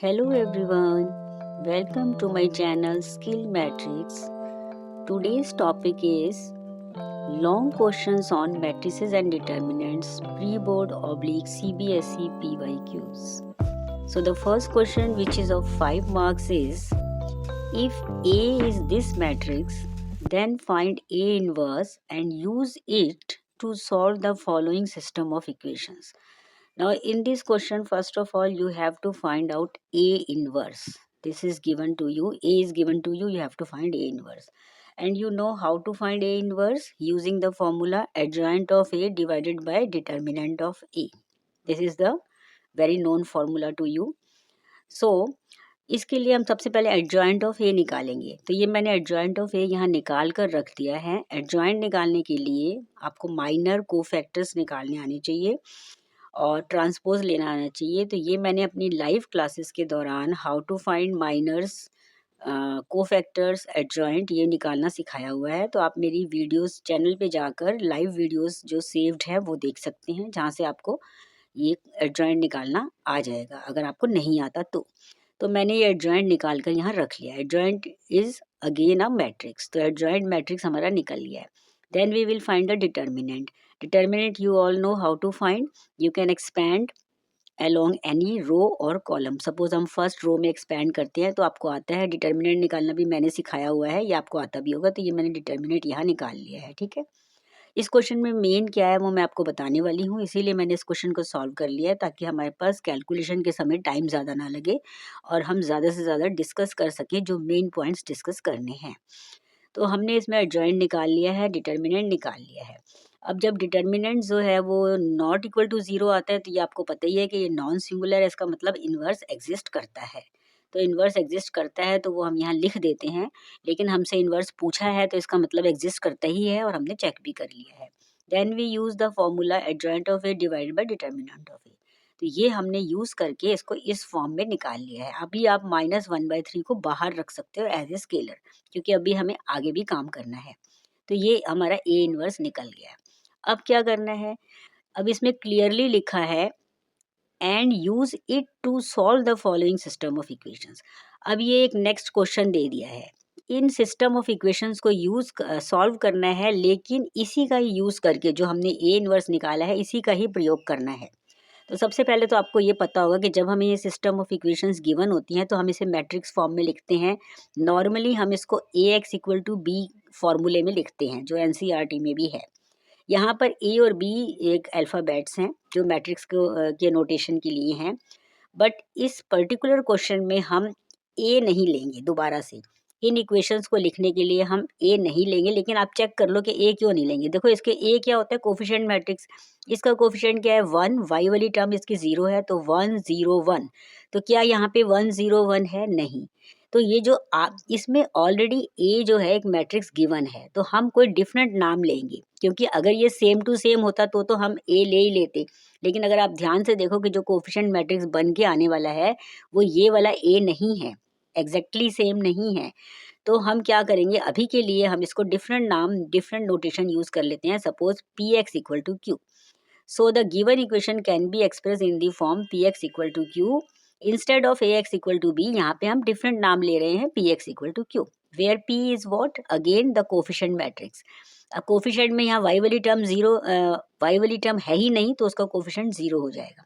Hello everyone, welcome to my channel Skill Matrix. Today's topic is long questions on matrices and determinants pre-board oblique CBSE PYQs. So the first question, which is of 5 marks, is if A is this matrix, then find A inverse and use it to solve the following system of equations. Now, in this question, first of all, you have to find out A inverse. This is given to you. A is given to you. You have to find A inverse. And you know how to find A inverse using the formula adjoint of A divided by determinant of A. This is the very known formula to you. So, इसके लिए हम सबसे पहले adjoint of ए निकालेंगे. तो ये मैंने adjoint of ए यहाँ निकाल कर रख दिया है. एडजॉइंट निकालने के लिए आपको माइनर कोफैक्टर्स निकालने आने चाहिए और ट्रांसपोज लेना आना चाहिए. तो ये मैंने अपनी लाइव क्लासेस के दौरान how to find minors cofactors adjoint ये निकालना सिखाया हुआ है. तो आप मेरी वीडियोस चैनल पे जाकर लाइव वीडियोस जो सेव्ड है वो देख सकते हैं, जहाँ से आपको ये एडजॉइंट निकालना आ जाएगा अगर आपको नहीं आता तो मैंने ये एडजॉइंट निकाल कर यहाँ रख लिया. Adjoint is again a matrix. तो एडजॉइंट मैट्रिक्स हमारा निकल गया है. Then we will find the determinant. Determinant you all know how to find. You can expand along any row or column. Suppose हम फर्स्ट रो में expand करते हैं तो आपको आता है. डिटर्मिनेंट निकालना भी मैंने सिखाया हुआ है, ये आपको आता भी होगा. तो ये मैंने डिटर्मिनेंट यहाँ निकाल लिया है. ठीक है. इस क्वेश्चन में मेन क्या है वो मैं आपको बताने वाली हूँ, इसीलिए मैंने इस क्वेश्चन को सॉल्व कर लिया है ताकि हमारे पास कैलकुलेशन के समय टाइम ज़्यादा ना लगे और हम ज़्यादा से ज़्यादा डिस्कस कर सकें जो मेन पॉइंट्स डिस्कस करने हैं. तो हमने इसमें एडजॉइंट निकाल लिया है, डिटर्मिनेंट निकाल लिया है. अब जब डिटर्मिनेंट जो है वो नॉट इक्वल टू ज़ीरो आता है तो ये आपको पता ही है कि ये नॉन सिंगुलर है. इसका मतलब इन्वर्स एग्जिस्ट करता है. तो इन्वर्स एग्जिस्ट करता है तो वो हम यहाँ लिख देते हैं, लेकिन हमसे इन्वर्स पूछा है तो इसका मतलब एग्जिस्ट करता ही है और हमने चेक भी कर लिया है. Then we use the formula adjoint of A divided by determinant of A. तो ये हमने यूज़ करके इसको इस फॉर्म में निकाल लिया है. अभी आप -1/3 को बाहर रख सकते हो एज ए स्केलर, क्योंकि अभी हमें आगे भी काम करना है. तो ये हमारा ए इनवर्स निकल गया. अब क्या करना है, अब इसमें क्लियरली लिखा है and use it to solve the following system of equations. अब ये एक नेक्स्ट क्वेश्चन दे दिया है. इन सिस्टम ऑफ इक्वेशंस को यूज सॉल्व करना है, लेकिन इसी का ही यूज करके जो हमने ए इनवर्स निकाला है इसी का ही प्रयोग करना है. तो सबसे पहले तो आपको ये पता होगा कि जब हमें ये सिस्टम ऑफ इक्वेशंस गिवन होती हैं तो हम इसे मैट्रिक्स फॉर्म में लिखते हैं. नॉर्मली हम इसको AX इक्वल टू बी फॉर्मूले में लिखते हैं जो NCERT में भी है. यहाँ पर ए और बी एक अल्फ़ाबेट्स हैं जो मैट्रिक्स को के नोटेशन के लिए हैं. बट इस पर्टिकुलर क्वेश्चन में हम ए नहीं लेंगे. दोबारा से इन इक्वेशंस को लिखने के लिए हम ए नहीं लेंगे. लेकिन आप चेक कर लो कि ए क्यों नहीं लेंगे. देखो इसके ए क्या होता है, कोफिशिएंट मैट्रिक्स. इसका कोफिशिएंट क्या है 1. वाई वाली टर्म इसकी 0 है तो 1 0 1. तो क्या यहाँ पे 1 0 1 है? नहीं. तो ये जो आप इसमें ऑलरेडी ए जो है एक मैट्रिक्स गिवन है तो हम कोई डिफरेंट नाम लेंगे, क्योंकि अगर ये सेम टू सेम होता तो हम ए ले ही लेते. लेकिन अगर आप ध्यान से देखो कि जो कोफिशिएंट मैट्रिक्स बन के आने वाला है वो ये वाला ए नहीं है, एग्जैक्टली सेम नहीं है. तो हम क्या करेंगे, अभी के लिए हम इसको डिफरेंट नाम डिफरेंट नोटेशन यूज कर लेते हैं. Suppose P X equal to Q. So the given equation can be express in the form P X equal to Q instead of A X equal to B. यहाँ पे हम different नाम ले रहे हैं P X equal to Q, where P is what, again the coefficient matrix. अब coefficient में यहाँ वाई वाली टर्म जीरो, वाई वाली टर्म है ही नहीं तो उसका कोफिशिएंट 0 हो जाएगा.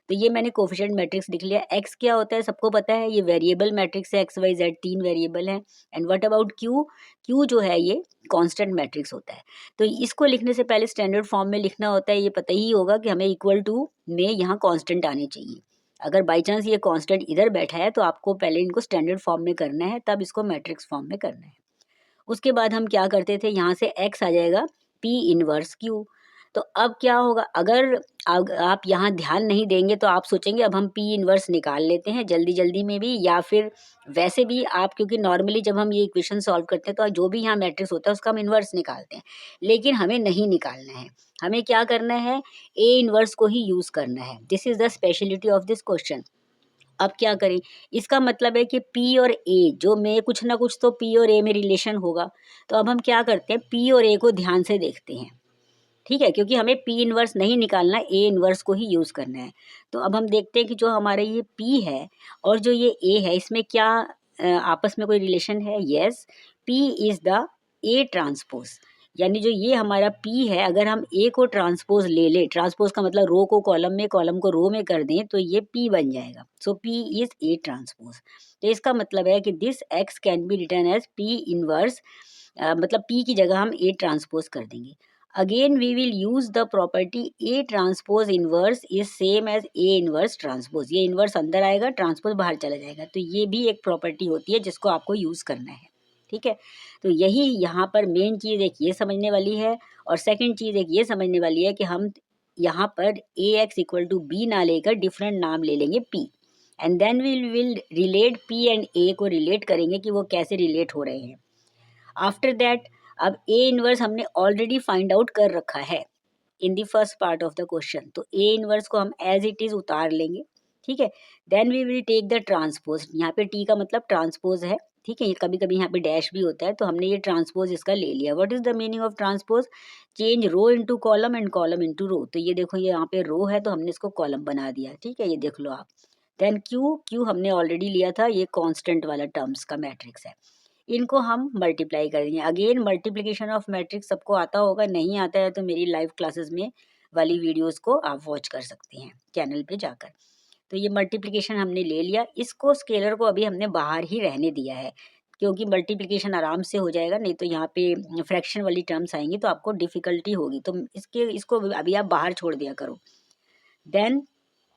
तो ये मैंने कोफिशिएंट मैट्रिक्स लिख लिया. एक्स क्या होता है सबको पता है, ये वेरिएबल मैट्रिक्स है. एक्स वाई जेड 3 वेरिएबल है. And what about Q, Q जो है ये कांस्टेंट मैट्रिक्स होता है. तो इसको लिखने से पहले स्टैंडर्ड फॉर्म में लिखना होता है. ये पता ही होगा कि हमें इक्वल टू में यहाँ कांस्टेंट आने चाहिए. अगर बाई चांस ये कांस्टेंट इधर बैठा है तो आपको पहले इनको स्टैंडर्ड फॉर्म में करना है, तब इसको मैट्रिक्स फॉर्म में करना है. उसके बाद हम क्या करते थे, यहाँ से x आ जाएगा p इनवर्स q. तो अब क्या होगा, अगर आप यहाँ ध्यान नहीं देंगे तो आप सोचेंगे अब हम p इनवर्स निकाल लेते हैं जल्दी जल्दी में भी, या फिर वैसे भी आप, क्योंकि नॉर्मली जब हम ये इक्वेशन सॉल्व करते हैं तो जो भी यहाँ मैट्रिक्स होता है उसका हम इन्वर्स निकालते हैं. लेकिन हमें नहीं निकालना है. हमें क्या करना है, a इनवर्स को ही यूज़ करना है. This is the speciality of this question. अब क्या करें, इसका मतलब है कि P और A जो में कुछ ना कुछ तो P और A में रिलेशन होगा. तो अब हम क्या करते हैं, P और A को ध्यान से देखते हैं. ठीक है, क्योंकि हमें P इनवर्स नहीं निकालना, A इनवर्स को ही यूज़ करना है। तो अब हम देखते हैं कि जो हमारा ये P है और जो ये A है, इसमें क्या आपस में कोई रिलेशन है? Yes, P is the A transpose. यानी जो ये हमारा P है, अगर हम A को ट्रांसपोज़ ले लें, ट्रांसपोज़ का मतलब रो को कॉलम में, कॉलम को रो में कर दें, तो ये P बन जाएगा। So P is A transpose. तो इसका मतलब है कि this X can be written as P inverse, मतलब P की जगह हम A ट्रांसपोज़ कर देंगे। Again we will use the property A transpose inverse is same as A inverse transpose। ये इनवर्स अंदर आएगा, ट्रांसपोज बाहर चला जाएगा। तो ये भी एक प्रॉपर्टी होती है जिसको आपको यूज़ करना है। ठीक है, तो यही यहाँ पर मेन चीज़ एक ये समझने वाली है, और सेकंड चीज़ एक ये समझने वाली है कि हम यहाँ पर AX इक्वल टू B ना लेकर डिफरेंट नाम ले लेंगे P, and then we will relate P and A को रिलेट करेंगे कि वो कैसे रिलेट हो रहे हैं। आफ्टर दैट, अब A इनवर्स हमने ऑलरेडी फाइंड आउट कर रखा है in the first part of the question, तो A इनवर्स को हम एज इट इज उतार लेंगे। ठीक है, then we will take the transpose. यहाँ पे T का मतलब ट्रांसपोज है। ठीक है, ये कभी कभी यहाँ पे डैश भी होता है, तो हमने ये ट्रांसपोज इसका ले लिया। What is the meaning of transpose? Change row into column and column into row. तो ये देखो, ये यहाँ पे रो है तो हमने इसको कॉलम बना दिया। ठीक है, ये देख लो आप। देन Q हमने ऑलरेडी लिया था, ये कांस्टेंट वाला टर्म्स का मैट्रिक्स है। इनको हम मल्टीप्लाई करेंगे। अगेन मल्टीप्लिकेशन ऑफ मैट्रिक्स सबको आता होगा, नहीं आता है तो मेरी लाइव क्लासेस में वाली वीडियोस को आप वॉच कर सकते हैं चैनल पे जाकर। तो ये मल्टीप्लिकेशन हमने ले लिया, इसको स्केलर को अभी हमने बाहर ही रहने दिया है, क्योंकि मल्टीप्लिकेशन आराम से हो जाएगा, नहीं तो यहाँ पे फ्रैक्शन वाली टर्म्स आएंगी तो आपको डिफिकल्टी होगी। तो इसको अभी आप बाहर छोड़ दिया करो। देन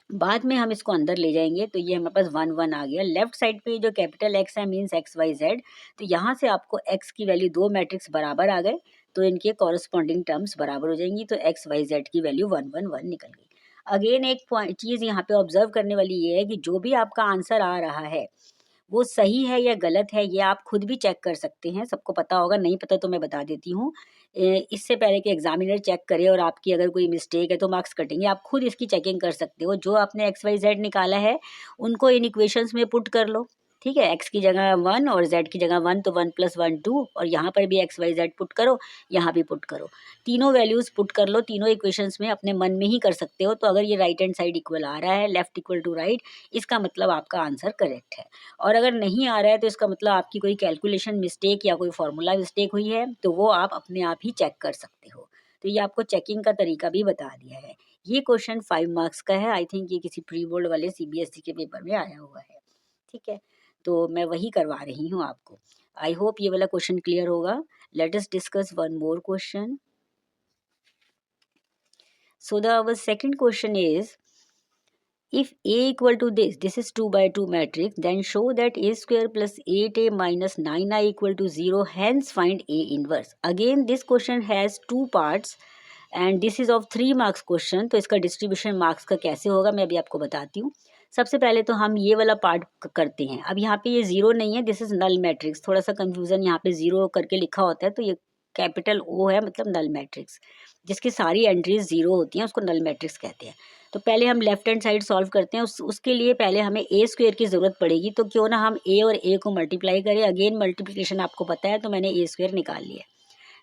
बाद में हम इसको अंदर ले जाएंगे, तो ये हमारे पास 1 1 आ गया। लेफ्ट साइड पे जो कैपिटल X है मीन्स XYZ, तो यहाँ से आपको X की वैल्यू, दो मैट्रिक्स बराबर आ गए तो इनके कॉरस्पॉन्डिंग टर्म्स बराबर हो जाएंगी, तो XYZ की वैल्यू 1 1 1 निकल गई। अगेन एक पॉइंट चीज़ यहाँ पे ऑब्जर्व करने वाली ये है कि जो भी आपका आंसर आ रहा है वो सही है या गलत है, ये आप खुद भी चेक कर सकते हैं। सबको पता होगा, नहीं पता तो मैं बता देती हूँ। इससे पहले कि एग्जामिनर चेक करे और आपकी अगर कोई मिस्टेक है तो मार्क्स कटेंगे, आप खुद इसकी चेकिंग कर सकते हो। जो आपने XYZ निकाला है उनको इन इक्वेशंस में पुट कर लो। ठीक है, X की जगह 1 और Z की जगह 1, तो 1 + 1 2, और यहाँ पर भी XYZ पुट करो, यहाँ भी पुट करो। तीनों वैल्यूज पुट कर लो, तीनों इक्वेशंस में अपने मन में ही कर सकते हो। तो अगर ये राइट हैंड साइड इक्वल आ रहा है, लेफ्ट इक्वल टू राइट, इसका मतलब आपका आंसर करेक्ट है। और अगर नहीं आ रहा है तो इसका मतलब आपकी कोई कैलकुलेशन मिस्टेक या कोई फॉर्मूला मिस्टेक हुई है, तो वो आप अपने आप ही चेक कर सकते हो। तो ये आपको चेकिंग का तरीका भी बता दिया है। ये क्वेश्चन 5 मार्क्स का है। आई थिंक ये किसी प्री बोर्ड वाले CBSE के पेपर में आया हुआ है। ठीक है, तो मैं वही करवा रही हूँ आपको। आई होप ये वाला क्वेश्चन क्लियर होगा। Let us discuss one more question. So our second question is, if A equal to this is 2 by 2 matrix, then show that A square plus 8A minus 9I equal to 0, hence find A inverse. Again this question has two parts and this is of 3 marks question. तो इसका distribution marks का कैसे होगा मैं अभी आपको बताती हूँ। सबसे पहले तो हम ये वाला पार्ट करते हैं। अब यहाँ पे ये 0 नहीं है, दिस इज नल मैट्रिक्स। थोड़ा सा कंफ्यूजन, यहाँ पे 0 करके लिखा होता है तो ये कैपिटल O है, मतलब नल मैट्रिक्स। जिसकी सारी एंट्रीज 0 होती हैं उसको नल मैट्रिक्स कहते हैं। तो पहले हम लेफ्ट हैंड साइड सॉल्व करते हैं। उसके लिए पहले हमें A स्क्वायर की ज़रूरत पड़ेगी, तो क्यों ना हम A और A को मल्टीप्लाई करें। अगेन मल्टीप्लिकेशन आपको पता है, तो मैंने A स्क्वायर निकाल लिया।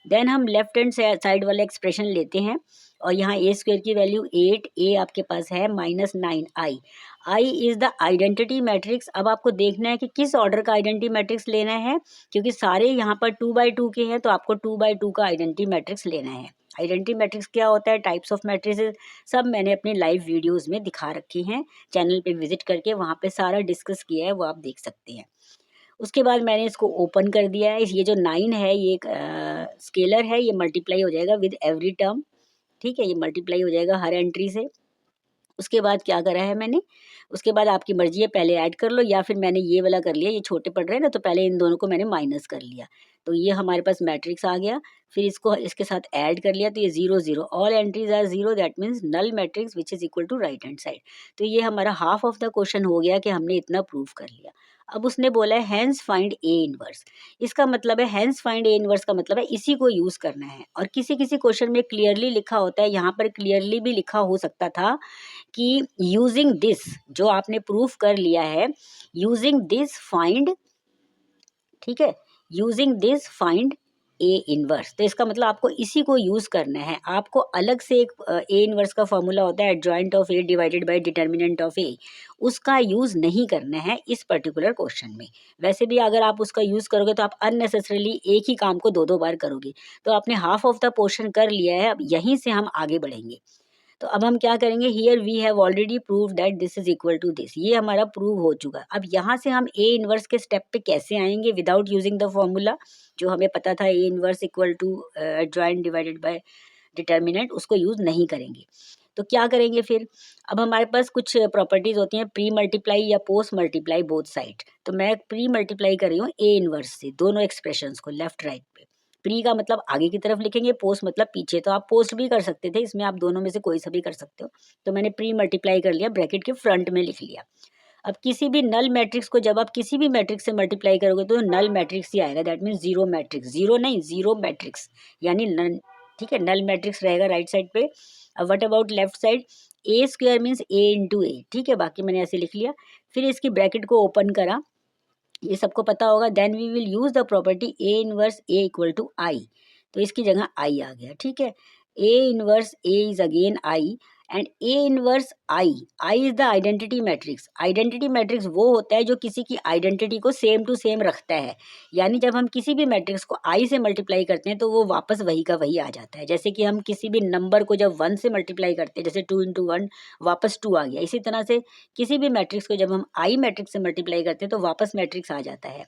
देन हम लेफ्ट हैंड साइड वाला एक्सप्रेशन लेते हैं, और यहाँ A स्क्वायर की वैल्यू 8, A आपके पास है minus 9I। I is the identity matrix. अब आपको देखना है कि किस ऑर्डर का आइडेंटिटी मैट्रिक्स लेना है, क्योंकि सारे यहाँ पर 2 by 2 के हैं, तो आपको 2 by 2 का आइडेंटिटी मैट्रिक्स लेना है। आइडेंटिटी मैट्रिक्स क्या होता है, टाइप्स ऑफ मैट्रिसेस, सब मैंने अपने लाइव वीडियोस में दिखा रखे हैं। चैनल पे विजिट करके वहाँ पे सारा डिस्कस किया है, वो आप देख सकते हैं। उसके बाद मैंने इसको ओपन कर दिया है। ये जो 9 है ये एक स्केलर है, ये मल्टीप्लाई हो जाएगा विद एवरी टर्म। ठीक है, ये मल्टीप्लाई हो जाएगा हर एंट्री से। उसके बाद क्या करा है मैंने, उसके बाद आपकी मर्जी है, पहले ऐड कर लो या फिर मैंने ये वाला कर लिया, ये छोटे पड़ रहे हैं ना, तो पहले इन दोनों को मैंने माइनस कर लिया। तो ये हमारे पास मैट्रिक्स आ गया, फिर इसको इसके साथ ऐड कर लिया, तो ये 0 0, all entries are 0, that means null matrix which is equal to right hand side. तो ये हमारा हाफ ऑफ द क्वेश्चन हो गया कि हमने इतना प्रूव कर लिया। अब उसने बोला है हैंस फाइंड ए इनवर्स। इसका मतलब है हैंस फाइंड ए इनवर्स का मतलब है इसी को यूज करना है। और किसी किसी क्वेश्चन में क्लियरली लिखा होता है, यहाँ पर क्लियरली भी लिखा हो सकता था कि यूजिंग दिस, जो आपने प्रूफ कर लिया है, यूजिंग दिस फाइंड, ठीक है, using this find A inverse. तो इसका मतलब आपको इसी को यूज़ करना है। आपको अलग से एक ए इनवर्स का फॉर्मूला होता है adjoint of A divided by determinant of A, उसका यूज़ नहीं करना है इस पर्टिकुलर क्वेश्चन में। वैसे भी अगर आप उसका यूज़ करोगे तो आप अननेसेसरीली एक ही काम को दो दो बार करोगे। तो आपने हाफ ऑफ द पोर्शन कर लिया है, अब यहीं से हम आगे बढ़ेंगे। तो अब हम क्या करेंगे, here we have already prove that this is equal to this, ये हमारा प्रूव हो चुका। अब यहाँ से हम ए इनवर्स के स्टेप पे कैसे आएंगे विदाउट यूजिंग द फॉर्मूला, जो हमें पता था A inverse equal to adjoint divided by determinant, उसको यूज नहीं करेंगे। तो क्या करेंगे फिर, अब हमारे पास कुछ प्रॉपर्टीज होती हैं, प्री मल्टीप्लाई या पोस्ट मल्टीप्लाई बोथ साइड। तो मैं प्री मल्टीप्लाई कर रही हूँ ए इनवर्स से दोनों एक्सप्रेशंस को लेफ्ट राइट पे। प्री का मतलब आगे की तरफ लिखेंगे, पोस्ट मतलब पीछे। तो आप पोस्ट भी कर सकते थे, इसमें आप दोनों में से कोई सा भी कर सकते हो। तो मैंने प्री मल्टीप्लाई कर लिया, ब्रैकेट के फ्रंट में लिख लिया। अब किसी भी नल मैट्रिक्स को जब आप किसी भी मैट्रिक्स से मल्टीप्लाई करोगे तो नल मैट्रिक्स ही आएगा, that means zero matrix, zero नहीं जीरो मैट्रिक्स यानी नल, ठीक है, नल मैट्रिक्स रहेगा राइट साइड पे। अब what about left side, A square means A into A, ठीक है, बाकी मैंने ऐसे लिख लिया। फिर इसकी ब्रैकेट को ओपन करा, ये सबको पता होगा। Then we will use the property A inverse A equal to I, तो इसकी जगह आई आ गया, ठीक है। A inverse A is again I and A inverse I is the identity matrix. Identity matrix वो होता है जो किसी की आइडेंटिटी को सेम टू सेम रखता है, यानी जब हम किसी भी मैट्रिक्स को आई से मल्टीप्लाई करते हैं तो वो वापस वही का वही आ जाता है। जैसे कि हम किसी भी नंबर को जब 1 से मल्टीप्लाई करते हैं, जैसे 2 इंटू 1 वापस 2 आ गया, इसी तरह से किसी भी मैट्रिक्स को जब हम आई मैट्रिक्स से मल्टीप्लाई करते हैं तो वापस मैट्रिक्स आ जाता है।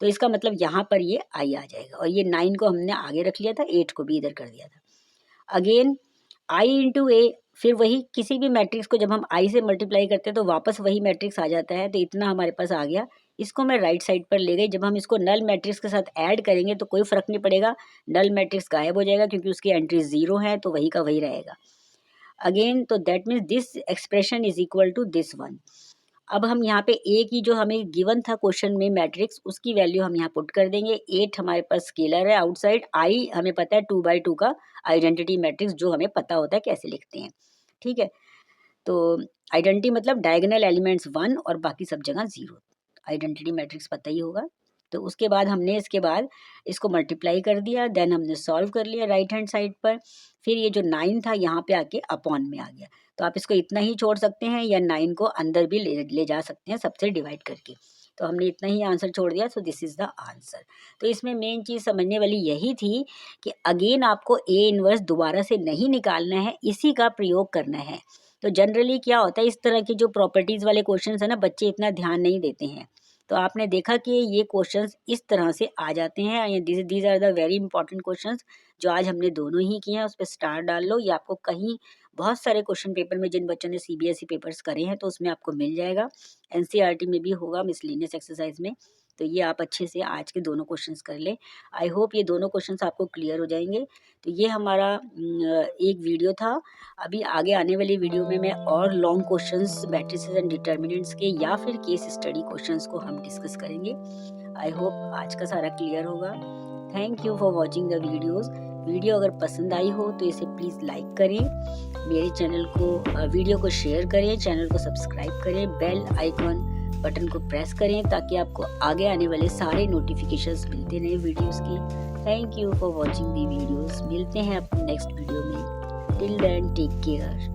तो इसका मतलब यहाँ पर ये आई आ जाएगा, और ये 9 को हमने आगे रख लिया था, 8 को भी इधर कर दिया था। अगेन आई इंटू ए, फिर वही किसी भी मैट्रिक्स को जब हम आई से मल्टीप्लाई करते हैं तो वापस वही मैट्रिक्स आ जाता है। तो इतना हमारे पास आ गया, इसको मैं राइट साइड पर ले गई। जब हम इसको नल मैट्रिक्स के साथ ऐड करेंगे तो कोई फर्क नहीं पड़ेगा, नल मैट्रिक्स गायब हो जाएगा क्योंकि उसकी एंट्री 0 है, तो वही का वही रहेगा। अगेन तो that means this expression is equal to this one. अब हम यहाँ पे ए की जो हमें गिवन था क्वेश्चन में मैट्रिक्स, उसकी वैल्यू हम यहाँ पुट कर देंगे। 8 हमारे पास स्केलर है आउटसाइड, आई हमें पता है 2/2 का आइडेंटिटी मैट्रिक्स, जो हमें पता होता है कैसे लिखते हैं, ठीक है। तो आइडेंटिटी मतलब डायगोनल एलिमेंट्स 1 और बाकी सब जगह 0, आइडेंटिटी मैट्रिक्स पता ही होगा। तो उसके बाद हमने इसके बाद इसको मल्टीप्लाई कर दिया, देन हमने सॉल्व कर लिया राइट हैंड साइड पर। फिर ये जो 9 था यहाँ पे आके अपॉन में आ गया, तो आप इसको इतना ही छोड़ सकते हैं या 9 को अंदर भी ले जा सकते हैं सबसे डिवाइड करके। तो हमने इतना ही आंसर छोड़ दिया, so this is the answer. तो इसमें मेन चीज़ समझने वाली यही थी कि अगेन आपको ए इनवर्स दोबारा से नहीं निकालना है, इसी का प्रयोग करना है। तो जनरली क्या होता है, इस तरह की जो प्रॉपर्टीज़ वाले क्वेश्चंस है ना, बच्चे इतना ध्यान नहीं देते हैं। तो आपने देखा कि ये क्वेश्चंस इस तरह से आ जाते हैं, these are the very important questions जो आज हमने दोनों ही किए हैं। उस पर स्टार डाल लो, ये आपको कहीं बहुत सारे क्वेश्चन पेपर में, जिन बच्चों ने सीबीएसई पेपर्स करे हैं तो उसमें आपको मिल जाएगा, एनसीईआरटी में भी होगा मिसलेनियस एक्सरसाइज में। तो ये आप अच्छे से आज के दोनों क्वेश्चंस कर लें। आई होप ये दोनों क्वेश्चंस आपको क्लियर हो जाएंगे। तो ये हमारा एक वीडियो था। अभी आगे आने वाली वीडियो में मैं और long questions matrices and determinants के या फिर केस स्टडी क्वेश्चंस को हम डिस्कस करेंगे। आई होप आज का सारा क्लियर होगा। Thank you for watching the videos. Video अगर पसंद आई हो तो इसे प्लीज़ लाइक करें, मेरे चैनल को वीडियो को शेयर करें, चैनल को सब्सक्राइब करें, बेल आइकॉन बटन को प्रेस करें ताकि आपको आगे आने वाले सारे नोटिफिकेशंस मिलते रहें वीडियोस की। Thank you for watching the videos. मिलते हैं अपने नेक्स्ट वीडियो में। Till then take care.